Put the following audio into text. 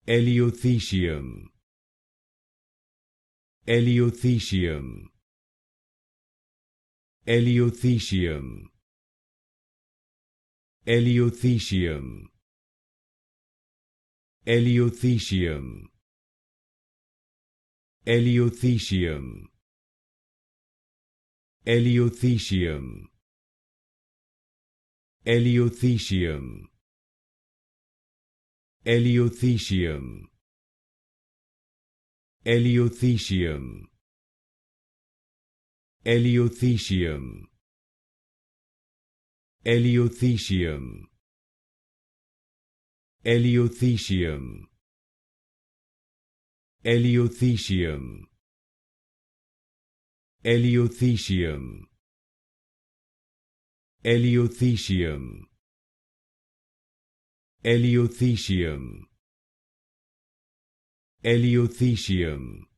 Elaeothesium. Elaeothesium. Elaeothesium. Elaeothesium. Elaeothesium. Elaeothesium. Elaeothesium. Elaeothesium. Elaeothesium. Elaeothesium. Elaeothesium. Elaeothesium. Elaeothesium. Elaeothesium. Elaeothesium. Elaeothesium. Elaeothesium. Elaeothesium.